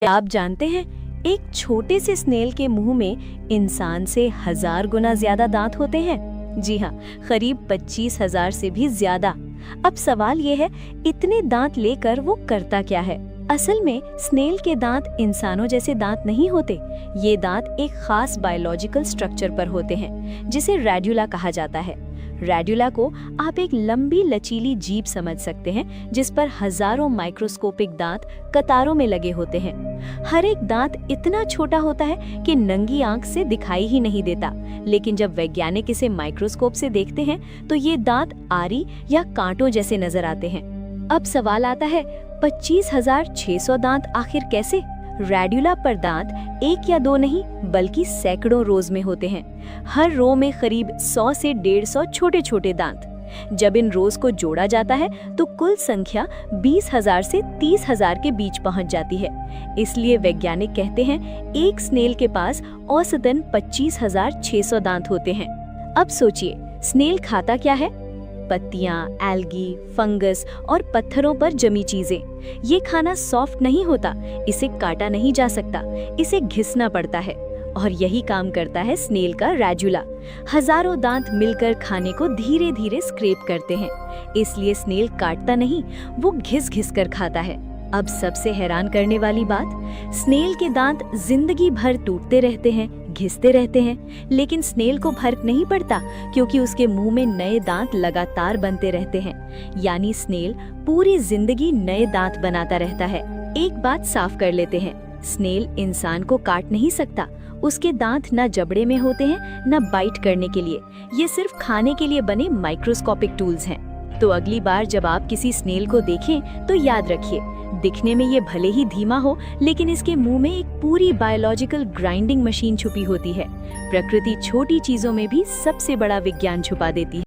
क्या आप जानते हैं एक छोटे से स्नेल के मुंह में इंसान से 1000 गुना ज्यादा दांत होते हैं। जी हाँ, करीब 25,000 से भी ज्यादा। अब सवाल ये है, इतने दांत लेकर वो करता क्या है? असल में स्नेल के दांत इंसानों जैसे दांत नहीं होते। ये दांत एक खास बायोलॉजिकल स्ट्रक्चर पर होते हैं जिसे रेड्यूला कहा जाता है। रेड्यूला को आप एक लंबी लचीली जीभ समझ सकते हैं जिस पर हजारों माइक्रोस्कोपिक दांत कतारों में लगे होते हैं। हर एक दांत इतना छोटा होता है कि नंगी आंख से दिखाई ही नहीं देता, लेकिन जब वैज्ञानिक इसे माइक्रोस्कोप से देखते हैं तो ये दांत आरी या कांटों जैसे नजर आते हैं। अब सवाल आता है, 25,600 दांत आखिर कैसे? रेड्यूला पर दांत एक या दो नहीं बल्कि सैकड़ों रोज में होते हैं। हर रो में करीब 100 से 150 छोटे छोटे दांत। जब इन रोज को जोड़ा जाता है तो कुल संख्या 20,000 से 30,000 के बीच पहुंच जाती है। इसलिए वैज्ञानिक कहते हैं एक स्नेल के पास औसतन 25,600 दांत होते हैं। अब सोचिए, स्नेल खाता क्या है? पत्तियां, एल्गी, फंगस और पत्थरों पर जमी चीजें। ये खाना सॉफ्ट नहीं होता, इसे काटा नहीं जा सकता, इसे घिसना पड़ता है। और यही काम करता है स्नेल का रेड्यूला। हजारों दांत मिलकर खाने को धीरे धीरे स्क्रैप करते हैं। इसलिए स्नेल काटता नहीं, वो घिस घिस कर खाता है। अब सबसे हैरान करने वाली बात, स्नेल के दांत जिंदगी भर टूटते रहते हैं, घिसते रहते हैं, लेकिन स्नेल को फर्क नहीं पड़ता क्योंकि उसके मुंह में नए दांत लगातार बनते रहते हैं। यानी स्नेल पूरी जिंदगी नए दांत बनाता रहता है। एक बात साफ कर लेते हैं, स्नेल इंसान को काट नहीं सकता। उसके दांत न जबड़े में होते हैं न बाइट करने के लिए। ये सिर्फ खाने के लिए बने माइक्रोस्कोपिक टूल्स हैं। तो अगली बार जब आप किसी स्नेल को देखें तो याद रखिए, दिखने में ये भले ही धीमा हो, लेकिन इसके मुंह में एक पूरी बायोलॉजिकल ग्राइंडिंग मशीन छुपी होती है। प्रकृति छोटी चीजों में भी सबसे बड़ा विज्ञान छुपा देती है।